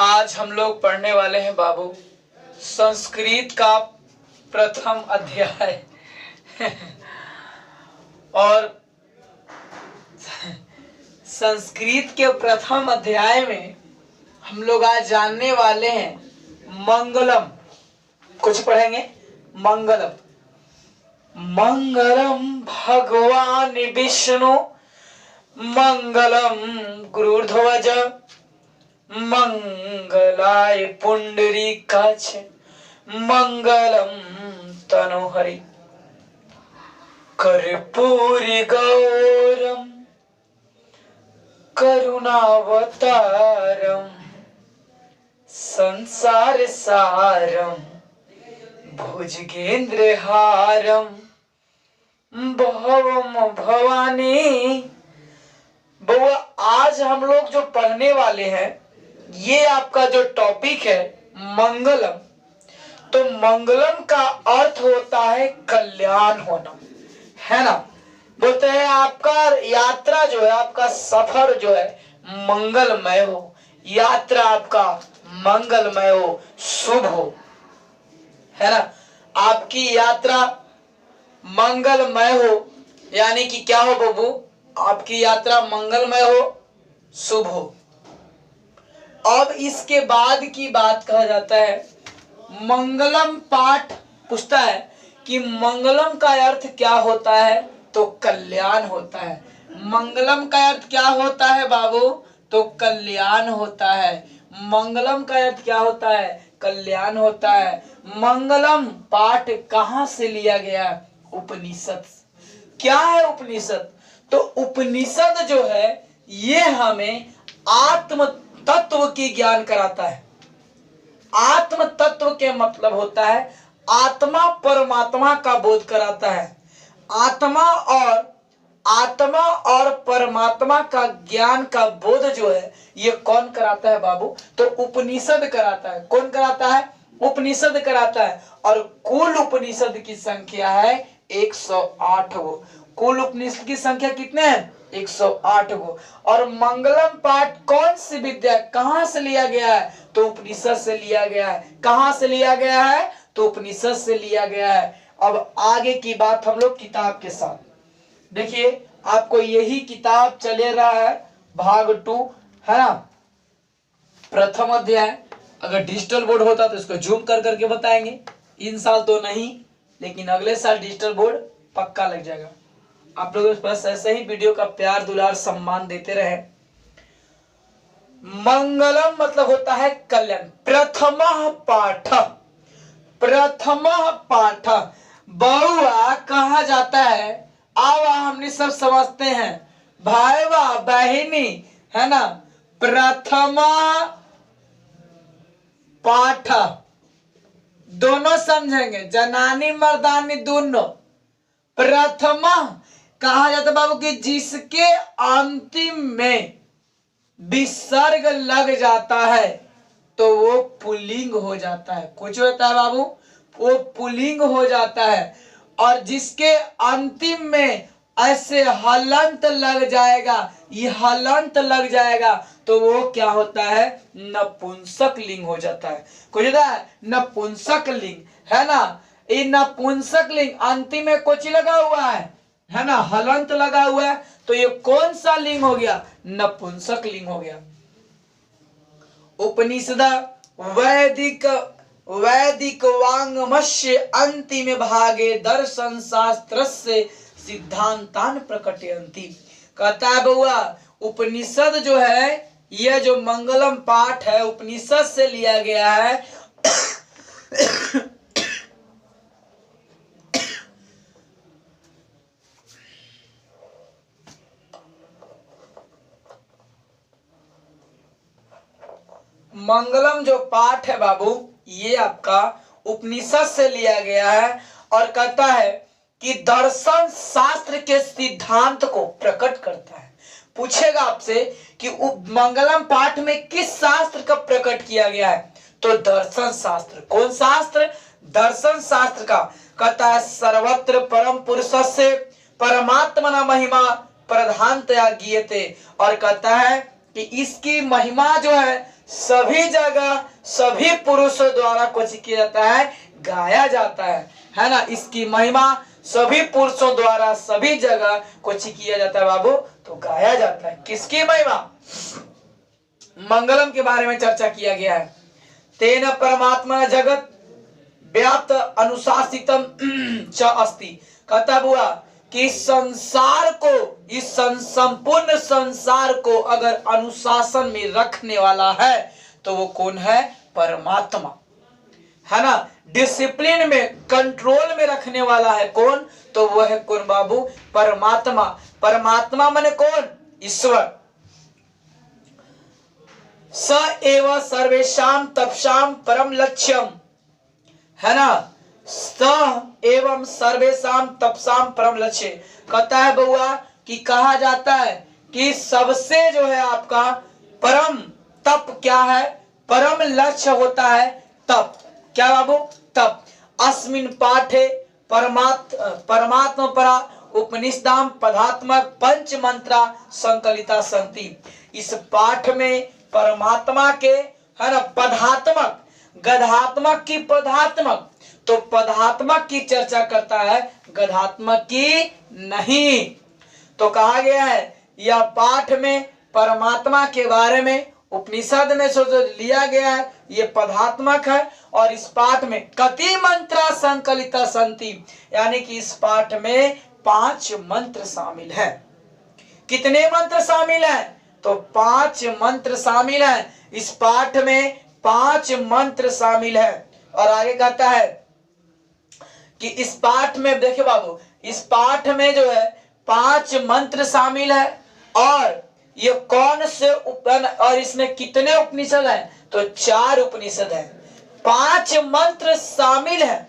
आज हम लोग पढ़ने वाले हैं बाबू संस्कृत का प्रथम अध्याय और संस्कृत के प्रथम अध्याय में हम लोग आज जानने वाले हैं मंगलम। कुछ पढ़ेंगे मंगलम। मंगलम भगवान विष्णु मंगलम गुरुध्वज मंगलाय पुंडरीकाक्ष मंगलम तनोहरि कर्पूरी गौरम करुणावतारम संसार सारम भुजगेंद्रहारम भवम भवानी। बउआ आज हम लोग जो पढ़ने वाले हैं ये आपका जो टॉपिक है मंगलम। तो मंगलम का अर्थ होता है कल्याण होना, है ना। बोलते हैं आपका यात्रा जो है, आपका सफर जो है मंगलमय हो, यात्रा आपका मंगलमय हो, शुभ हो, है ना। आपकी यात्रा मंगलमय हो यानी कि क्या हो बबू, आपकी यात्रा मंगलमय हो, शुभ हो। अब इसके बाद की बात कहा जाता है मंगलम पाठ पूछता है कि मंगलम का अर्थ क्या होता है, तो कल्याण होता है। मंगलम का अर्थ क्या होता है बाबू, तो कल्याण होता है। मंगलम का अर्थ क्या होता है, कल्याण होता है। मंगलम पाठ कहां से लिया गया, उपनिषद। क्या है उपनिषद, तो उपनिषद जो है ये हमें आत्म तत्व की ज्ञान कराता है। आत्म तत्व के मतलब होता है आत्मा परमात्मा का बोध कराता है। आत्मा और परमात्मा का ज्ञान का बोध जो है ये कौन कराता है बाबू, तो उपनिषद कराता है। कौन कराता है, उपनिषद कराता है। और कुल उपनिषद की संख्या है 108 गो। कुल उपनिषद की संख्या कितने हैं, 108 गो। और मंगलम पाठ कौन सी विद्या कहां से लिया गया है, तो उपनिषद से लिया गया है। कहां से लिया गया है, तो उपनिषद से लिया गया है। अब आगे की बात हम लोग किताब के साथ देखिए, आपको यही किताब चले रहा है भाग 2, है ना, प्रथम अध्याय। अगर डिजिटल बोर्ड होता तो इसको जूम कर करके बताएंगे। इन साल तो नहीं, लेकिन अगले साल डिजिटल बोर्ड पक्का लग जाएगा। आप लोग बस ऐसे ही वीडियो का प्यार दुलार सम्मान देते रहे। मंगलम मतलब होता है कल्याण। प्रथम पाठ बउआ कहा जाता है। आवा हमने सब समझते हैं, भाई वा बहिनी, है ना। प्रथमा पाठ दोनों समझेंगे, जनानी मर्दानी दोनों। प्रथमा कहा जाता है बाबू कि जिसके अंतिम में विसर्ग लग जाता है तो वो पुल्लिंग हो जाता है। कुछ होता है बाबू, वो पुल्लिंग हो जाता है। और जिसके अंतिम में ऐसे हलंत लग जाएगा, ये हलंत लग जाएगा तो वो क्या होता है, नपुंसक लिंग हो जाता है। कुछ होता है नपुंसक लिंग, है ना। ये नपुंसक लिंग अंतिम में कुछ लगा हुआ है ना, हलंत लगा हुआ है, तो ये कौन सा लिंग हो गया, नपुंसक लिंग हो गया। उपनिषद वैदिक वाङ्मयस्य अंतिम भागे दर्शन शास्त्रस्य सिद्धांतान प्रकटयन्ति। कहता है बउआ उपनिषद जो है, यह जो मंगलम पाठ है उपनिषद से लिया गया है। मंगलम जो पाठ है बाबू ये आपका उपनिषद से लिया गया है। और कहता है कि दर्शन शास्त्र के सिद्धांत को प्रकट करता है। पूछेगा आपसे कि मंगलम पाठ में किस शास्त्र का प्रकट किया गया है, तो दर्शन शास्त्र। कौन शास्त्र, दर्शन शास्त्र का। कहता है सर्वत्र परम पुरुषस्य परमात्मना महिमा प्रधानतया गीयते। और कहता है कि इसकी महिमा जो है सभी जगह सभी पुरुषों द्वारा कुछ किया जाता है, गाया जाता है ना। इसकी महिमा सभी पुरुषों द्वारा सभी जगह कुछ किया जाता है बाबू, तो गाया जाता है। किसकी महिमा? मंगलम के बारे में चर्चा किया गया है। तेन परमात्मा जगत व्याप्त अनुशासितम च अस्ति। कहता हुआ कि संसार को, इस संपूर्ण संसार को अगर अनुशासन में रखने वाला है तो वो कौन है? परमात्मा, है ना। डिसिप्लिन में, कंट्रोल में रखने वाला है कौन? तो वो है कौन बाबू? परमात्मा। परमात्मा माने कौन? ईश्वर। स एव सर्वेषां तपसां परम लक्ष्यम, है ना। स एवं सर्वेषां तपसां परम लक्ष्य। कहता है बउआ कि कहा जाता है कि सबसे जो है आपका परम तप क्या है? परम लक्ष्य होता है तप। क्या बाबू? तप। अस्मिन् पाठे परमात्मा परा उपनिषदाम पदात्मक पंच मंत्रा संकलिता संति। इस पाठ में परमात्मा के, है ना, पदात्मक, गधात्मक की पदात्मक, तो पदात्मक की चर्चा करता है, गधात्मक की नहीं। तो कहा गया है यह पाठ में परमात्मा के बारे में उपनिषद में जो लिया गया है ये पदात्मक है। और इस पाठ में कति मंत्रा संकलिता संति, यानी कि इस पाठ में 5 मंत्र शामिल है। कितने मंत्र शामिल हैं? तो 5 मंत्र शामिल हैं। इस पाठ में 5 मंत्र शामिल है। और आगे कहता है कि इस पाठ में देखिए बाबू, इस पाठ में जो है 5 मंत्र शामिल है। और ये कौन से और इसमें कितने उपनिषद हैं? तो 4 उपनिषद हैं। 5 मंत्र शामिल है।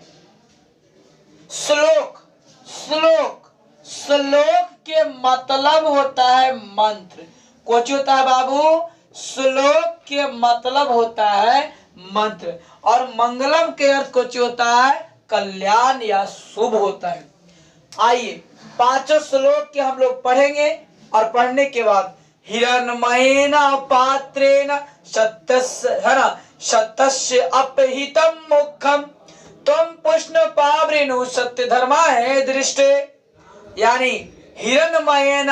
श्लोक, श्लोक, श्लोक के मतलब होता है मंत्र। कुछ होता है बाबू? श्लोक के मतलब होता है मंत्र। और मंगलम के अर्थ कुछ होता है कल्याण या शुभ होता है। आइए 5 श्लोक के हम लोग पढ़ेंगे। और पढ़ने के बाद हिरण्मयेन पात्रेण सत्यस्य, है ना, सत्यस्य अपहितम मुखम त्वं पुष्ण पावृणु सत्य धर्माय दृष्टे। यानी हिरण्मयेन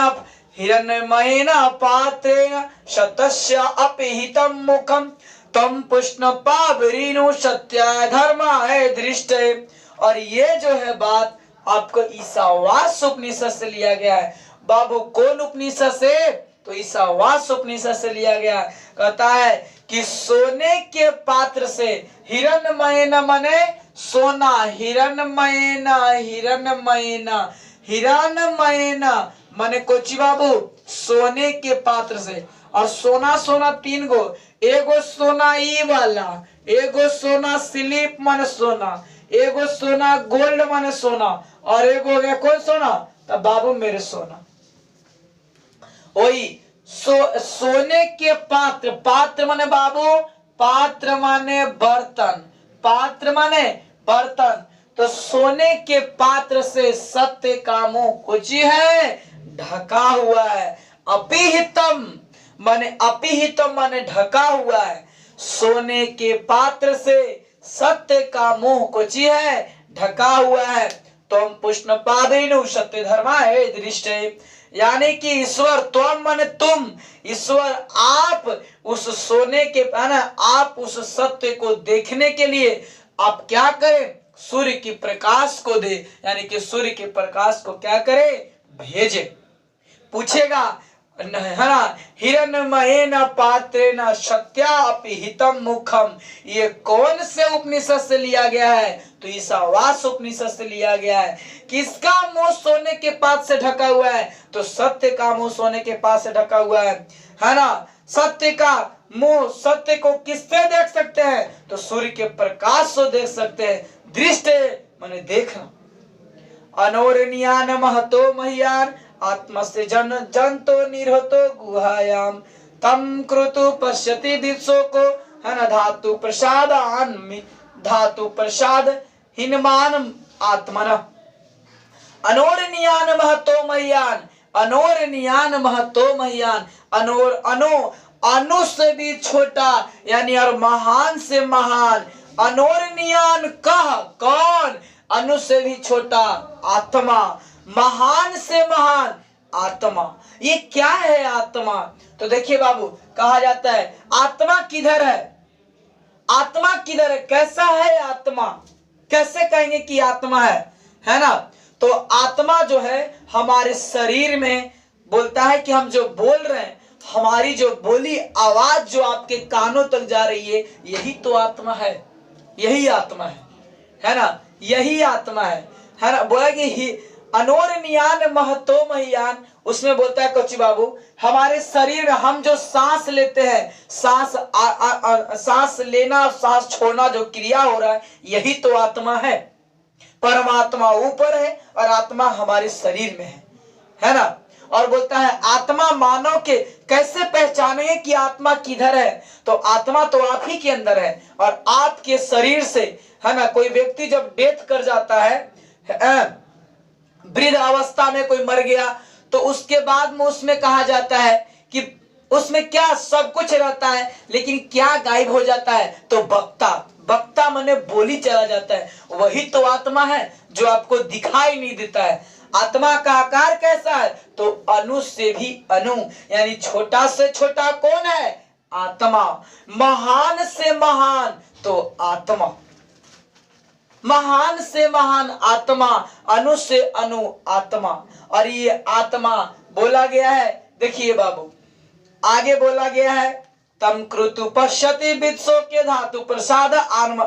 पात्रेण सत्यस्य अपहितम मुखम त्वं पुष्ण पावृणु सत्य धर्माय दृष्टे। और ये जो है बात आपको ईशावास्य उपनिषद से लिया गया है। बाबू कौन उपनिषद से? तो ईशावास्य उपनिषद से लिया गया। कहता है कि सोने के पात्र से, हिरण्मयेन माने सोना, हिरण्मयेन, हिरण्मयेन, हिरण्मयेन माने कोची बाबू? सोने के पात्र से। और सोना, सोना 3 गो, एगो सोना ई वाला, एगो सोना स्लिप माने सोना, एगो सोना गोल्ड माने सोना, और एगो हो गया कौन सोना? तब बाबू मेरे सोना। वही सोने के पात्र, पात्र माने बाबू, पात्र माने बर्तन, पात्र माने बर्तन। तो सोने के पात्र से सत्य का मुंह कुछ है, ढका हुआ है। अपिहितम माने, अपिहितम माने ढका हुआ है। सोने के पात्र से सत्य का मुंह कुछ है, ढका हुआ है। तुम पुष्ण पावृणु सत्य धर्माय दृष्टे। यानी कि ईश्वर, त्वम माने तुम, ईश्वर आप उस सोने के, है ना, आप उस सत्य को देखने के लिए आप क्या करें? सूर्य की प्रकाश को दे, यानी कि सूर्य के प्रकाश को क्या करे? भेजे। पूछेगा, है ना, हिरण्मयेन पात्रेण सत्या अपहितम मुखम, ये कौन से उपनिषद से लिया गया है? तो ईशावास्य उपनिषद से लिया गया है। किसका मुंह सोने के पात्र से ढका हुआ है? तो सत्य का मुंह सोने के पात्र से ढका हुआ है ना। सत्य का मुंह, सत्य को किससे देख सकते हैं? तो सूर्य के प्रकाश से देख सकते हैं। दृष्टि माने देखना। अनोरण्यान महतो मह्यान आत्मस्य जंतो निरहतो गुहायाम तम कृतु पश्यति दिशो को, है ना, धातु प्रसादान, धातु प्रसाद हिनमान आत्मन। अनोरण्यान महतो मह्यान, अनोरण्यान महतो मह्यान, अनो अनु से भी छोटा यानी और महान से महान। अनोरनियान कह कौन? अनु से भी छोटा आत्मा, महान से महान आत्मा। ये क्या है आत्मा? तो देखिए बाबू, कहा जाता है आत्मा किधर है? आत्मा किधर है? कैसा है आत्मा? कैसे कहेंगे कि आत्मा है ना? तो आत्मा जो है हमारे शरीर में बोलता है कि हम जो बोल रहे हैं, हमारी जो बोली आवाज जो आपके कानों तक जा रही है, यही तो आत्मा है। यही आत्मा है ना? यही आत्मा है ना? बोला कि अनोरनियान महतो महियान, उसमें बोलता है कोची बाबू, हमारे शरीर में हम जो सांस लेते हैं, सांस लेना सांस छोड़ना जो क्रिया हो रहा है, यही तो आत्मा है। परमात्मा ऊपर है और आत्मा हमारे शरीर में है ना? और बोलता है आत्मा मानव के कैसे पहचानेंगे कि आत्मा किधर है? तो आत्मा तो आप ही के अंदर है और आपके शरीर से, है ना? कोई व्यक्ति जब डेथ कर जाता है, वृद्ध अवस्था में कोई मर गया, तो उसके बाद में उसमें कहा जाता है कि उसमें क्या सब कुछ रहता है, लेकिन क्या गायब हो जाता है? तो बक्ता माने बोली चला जाता है। वही तो आत्मा है जो आपको दिखाई नहीं देता है। आत्मा का आकार कैसा है? तो अनु से भी अनु, यानी छोटा से छोटा कौन है? आत्मा। महान से महान तो आत्मा, महान से महान आत्मा, अनु से अनु आत्मा। और ये आत्मा बोला गया है, देखिए बाबू आगे बोला गया है, तम कृतु पश्यति वित्सो के धातु प्रसाद आत्म,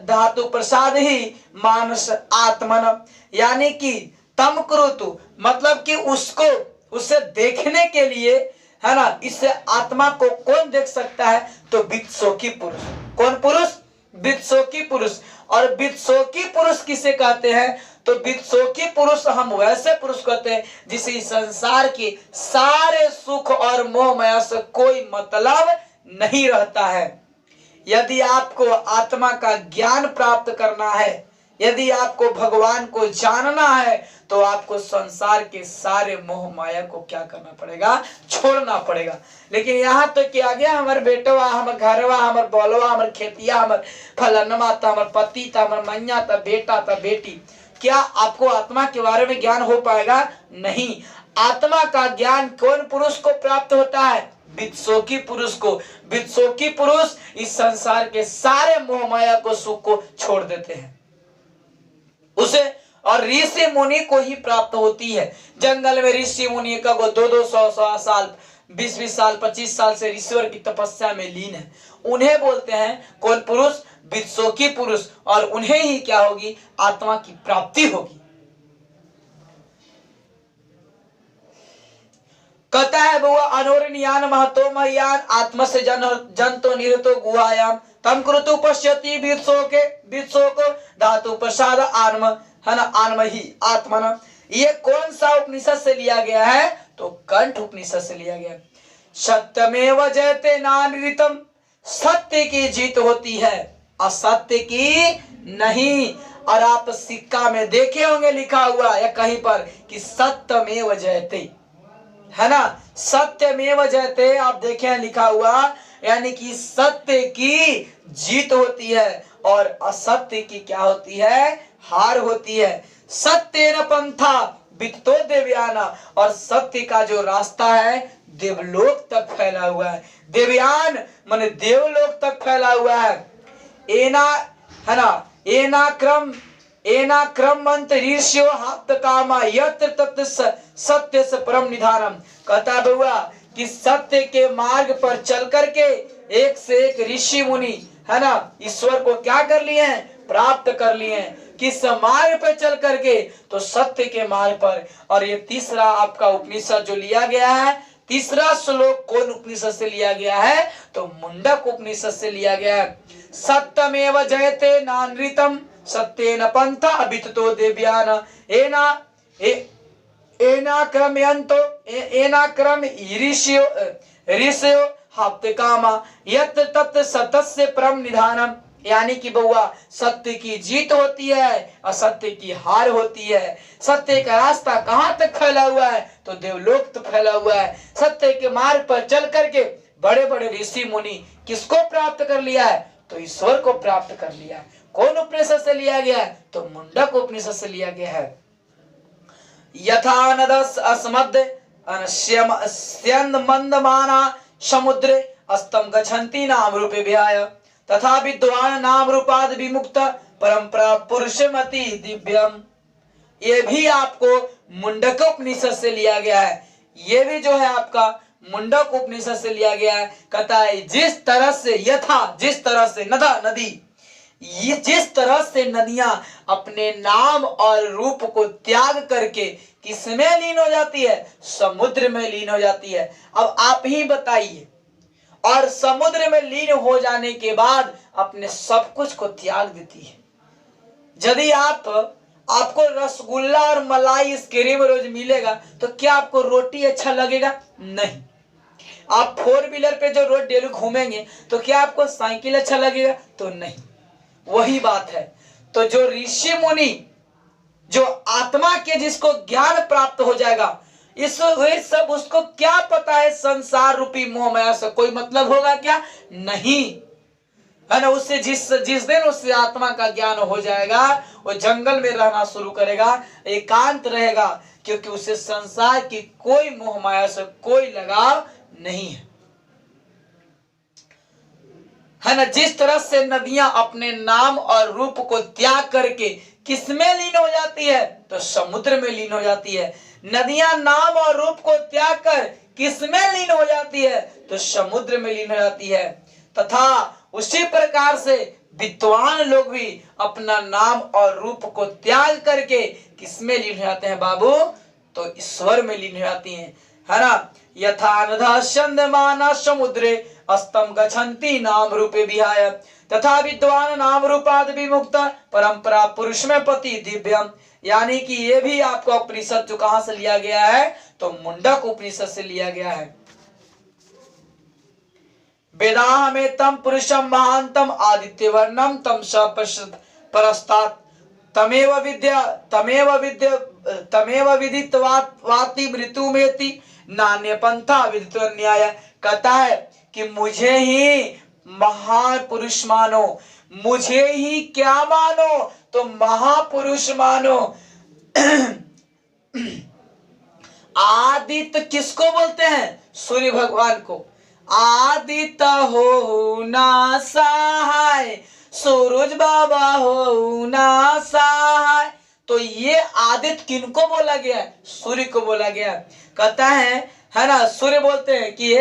धातु प्रसाद ही मानस आत्मन, यानी कि तम कृतु मतलब कि उसको, उसे देखने के लिए, है ना? इससे आत्मा को कौन देख सकता है? तो वित्सोकी पुरुष। कौन पुरुष? वित्सोकी पुरुष। और वित्सोकी पुरुष किसे कहते हैं? तो वित्सोकी पुरुष हम वैसे पुरुष कहते हैं जिसे इस संसार के सारे सुख और मोह माया से कोई मतलब नहीं रहता है। यदि आपको आत्मा का ज्ञान प्राप्त करना है, यदि आपको भगवान को जानना है, तो आपको संसार के सारे मोह माया को क्या करना पड़ेगा? छोड़ना पड़ेगा। लेकिन यहाँ तो क्या गया, हमारे बेटवा, हमारे घरवा, हमारे बौलवा, हमारे खेतिया, हमारे फलनमा था, हमारे पति था, हमारे मैया था, बेटा था, बेटी, क्या आपको आत्मा के बारे में ज्ञान हो पाएगा? नहीं। आत्मा का ज्ञान कौन पुरुष को प्राप्त होता है? वित्सोकी पुरुष को। वित्सोकी पुरुष इस संसार के सारे मोह माया को, सुख को छोड़ देते हैं उसे। और ऋषि मुनि को ही प्राप्त होती है। जंगल में ऋषि मुनि का 200 साल, 20 साल, 25 साल से ईश्वर की तपस्या में लीन है, उन्हें बोलते हैं कौन पुरुष? वित्सोकी पुरुष। और उन्हें ही क्या होगी? आत्मा की प्राप्ति होगी। कहता है बहुआ अनोरनियान महतो महियान, आत्मा से जंतो निरतो गुहायाम, तम कृतु पश्यति वित्सोक धातु प्रसाद आत्म, है ना? आत्म ही आत्मन। ये कौन सा उपनिषद से लिया गया है? तो कंठ उपनिषद से लिया गया है। सत्यमेव जयते नानृतम, सत्य की जीत होती है, असत्य की नहीं। और आप सिक्का में देखे होंगे लिखा हुआ या कहीं पर कि सत्यमेव जयते, है ना? सत्यमेव जयते आप देखे हैं लिखा हुआ, यानी कि सत्य की जीत होती है और असत्य की क्या होती है? हार होती है। सत्य न पंथा वित्तो देवयाना, और सत्य का जो रास्ता है देवलोक तक फैला हुआ है। देवयान माने देवलोक तक फैला हुआ है। एना, है ना? एनाक्रम मंत्र ऋषियो हाप्त कामा यत्र तत्र सत्य से परम निधानम। कहता बउआ कि सत्य के मार्ग पर चल करके एक से एक ऋषि मुनि, है ना, ईश्वर को क्या कर लिए हैं? प्राप्त कर लिए हैं। किस मार्ग पर चल करके? तो सत्य के मार्ग पर। और ये तीसरा आपका उपनिषद जो लिया गया है, तीसरा श्लोक कौन उपनिषद से लिया गया है? तो मुंडक उपनिषद से लिया गया है। सत्यमेव जयते नानृतम, सत्येन पंथा अभितो देव्यान, एनाक्रम ऋषियो हाप्त कामा यत्र तत्र सतस्य परम निधानम। यानी कि बउआ सत्य की जीत होती है, असत्य की हार होती है। सत्य का रास्ता कहाँ तक फैला हुआ है? तो देवलोक तक फैला हुआ है। सत्य के मार्ग पर चल करके बड़े बड़े ऋषि मुनि किसको प्राप्त कर लिया है? तो ईश्वर को प्राप्त कर लिया है। कौन उपनिषद से लिया गया है? तो मुंडक उपनिषद से लिया गया है। यथा नदस अस्मद् अनश्यम अस्यन्द मंदमाना समुद्रे अस्तम गच्छन्ति नाम रूपे विहाय तथा विद्वान नाम रूपाद विमुक्त परंपरा पुरुषमति दिव्यम। ये भी आपको मुंडक उपनिषद से लिया गया है। ये भी जो है आपका मुंडक उपनिषद से लिया गया है। कहता है जिस तरह से यथा, जिस तरह से नदा नदी, ये जिस तरह से नदियां अपने नाम और रूप को त्याग करके किसमें लीन हो जाती है? समुद्र में लीन हो जाती है। अब आप ही बताइए, और समुद्र में लीन हो जाने के बाद अपने सब कुछ को त्याग देती है। यदि आपको रसगुल्ला और मलाई आइसक्रीम रोज मिलेगा तो क्या आपको रोटी अच्छा लगेगा? नहीं। आप 4 व्हीलर पे जो रोज डेली घूमेंगे तो क्या आपको साइकिल अच्छा लगेगा? तो नहीं। वही बात है। तो जो ऋषि मुनि, जो आत्मा के जिसको ज्ञान प्राप्त हो जाएगा, इस सब उसको क्या पता है संसार रूपी मोह माया से कोई मतलब होगा क्या? नहीं, है ना। उससे जिस दिन उससे आत्मा का ज्ञान हो जाएगा, वो जंगल में रहना शुरू करेगा, एकांत रहेगा, क्योंकि उसे संसार की कोई मोह माया से कोई लगाव नहीं है ना। जिस तरह से नदियां अपने नाम और रूप को त्याग करके किसमें लीन हो जाती है? तो समुद्र में लीन हो जाती है। नदियां नाम और रूप को त्याग कर किसमें लीन हो जाती है? तो समुद्र में लीन हो जाती है। तथा उसी प्रकार से विद्वान लोग भी अपना नाम और रूप को त्याग करके किसमें लीन हो जाते हैं बाबू? तो ईश्वर में लीन हो जाती हैं, है ना। यथा नदा चंद्रमाना समुद्रे अस्तम गच्छन्ति नाम रूपे विहाय तथा विद्वान नाम रूपाद विमुक्त परंपरा पुरुष में पति दिव्यम। यानी कि ये भी आपको उपनिषद जो कहां से लिया गया है? तो मुंडक उपनिषद से लिया गया है। वेदाह में तम पुरुषम महांतम आदित्य वर्णम तम परस्तात् तमेव विदितवाति मृत्युमेति नान्य पंथा विदित न्याय। कहता है कि मुझे ही महापुरुष मानो। मुझे ही क्या मानो? तो महापुरुष मानो। आदित्य किसको बोलते हैं? सूर्य भगवान को। आदित्य हो ना सहाय, सूरज बाबा हो ना सहाय। तो ये आदित्य किनको बोला गया है? सूर्य को बोला गया। कहता है ना, सूर्य बोलते हैं कि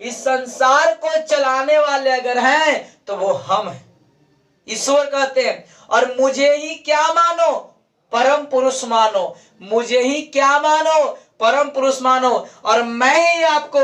इस संसार को चलाने वाले अगर हैं तो वो हम हैं, ईश्वर कहते हैं। और मुझे ही क्या मानो? परम पुरुष मानो। मुझे ही क्या मानो? परम पुरुष मानो। और मैं ही आपको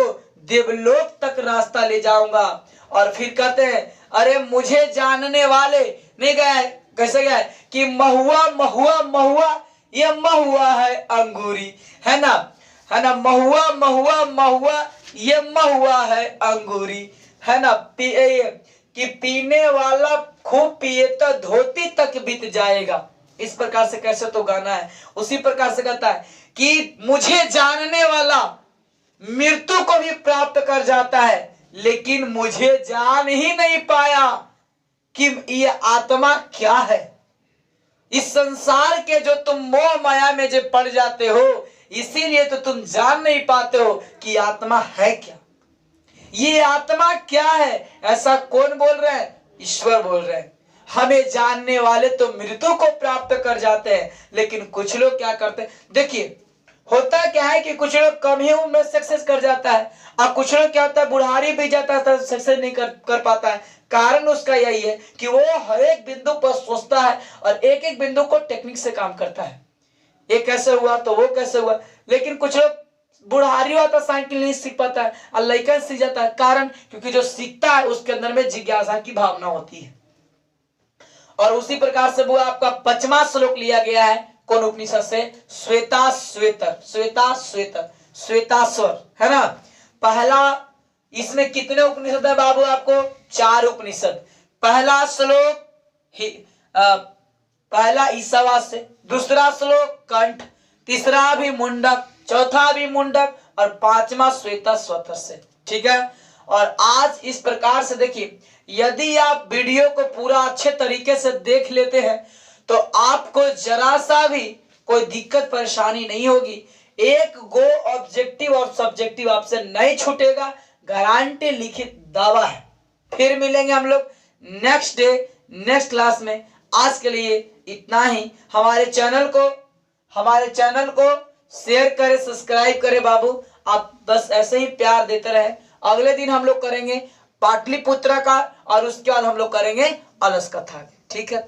देवलोक तक रास्ता ले जाऊंगा। और फिर कहते हैं अरे मुझे जानने वाले नहीं गए, कैसे गए कि महुआ महुआ महुआ, ये महुआ है अंगूरी, है ना, है ना। महुआ महुआ महुआ, ये महुआ है अंगूरी, है ना। कि पीने वाला खूब पिए तो धोती तक बीत जाएगा। इस प्रकार से कैसे तो गाना है। उसी प्रकार से कहता है कि मुझे जानने वाला मृत्यु को भी प्राप्त कर जाता है, लेकिन मुझे जान ही नहीं पाया कि ये आत्मा क्या है। इस संसार के जो तुम मोह माया में जो पड़ जाते हो, इसीलिए तो तुम जान नहीं पाते हो कि आत्मा है क्या। ये आत्मा क्या है? ऐसा कौन बोल रहे हैं? ईश्वर बोल रहे हैं। हमें जानने वाले तो मृत्यु को प्राप्त कर जाते हैं, लेकिन कुछ लोग क्या करते हैं? देखिए होता क्या है कि कुछ लोग कम ही उम्र में सक्सेस कर जाता है, और कुछ लोग क्या होता है बुढ़ारी भी जाता है तो सक्सेस नहीं कर पाता है। कारण उसका यही है कि वो हर एक बिंदु पर सोचता है और एक एक बिंदु को टेक्निक से काम करता है। ये कैसे हुआ तो वो कैसे हुआ। लेकिन कुछ लोग बुढ़ारी हुआ तो साइकिल नहीं सीख पाता है और लड़का सीख जाता है। कारण क्योंकि जो सीखता है उसके अंदर में जिज्ञासा की भावना होती है। और उसी प्रकार से वो आपका 5वां श्लोक लिया गया है कौन उपनिषद से? श्वेताश्वर, है ना। पहला, इसमें कितने उपनिषद है बाबू? आपको 4 उपनिषद। पहला श्लोक पहला ईशावास्य से, दूसरा श्लोक कंठ, तीसरा भी मुंडक, चौथा भी मुंडक और 5वां श्वेताश्वर से। ठीक है। और आज इस प्रकार से देखिए, यदि आप वीडियो को पूरा अच्छे तरीके से देख लेते हैं तो आपको जरा सा भी कोई दिक्कत परेशानी नहीं होगी। एक गो ऑब्जेक्टिव और सब्जेक्टिव आपसे नहीं छूटेगा, गारंटी लिखित दावा है। फिर मिलेंगे हम लोग नेक्स्ट डे नेक्स्ट क्लास में। आज के लिए इतना ही। हमारे चैनल को शेयर करें, सब्सक्राइब करें बाबू। आप बस ऐसे ही प्यार देते रहे। अगले दिन हम लोग करेंगे पाटलिपुत्र का और उसके बाद हम लोग करेंगे अलस कथा। ठीक है।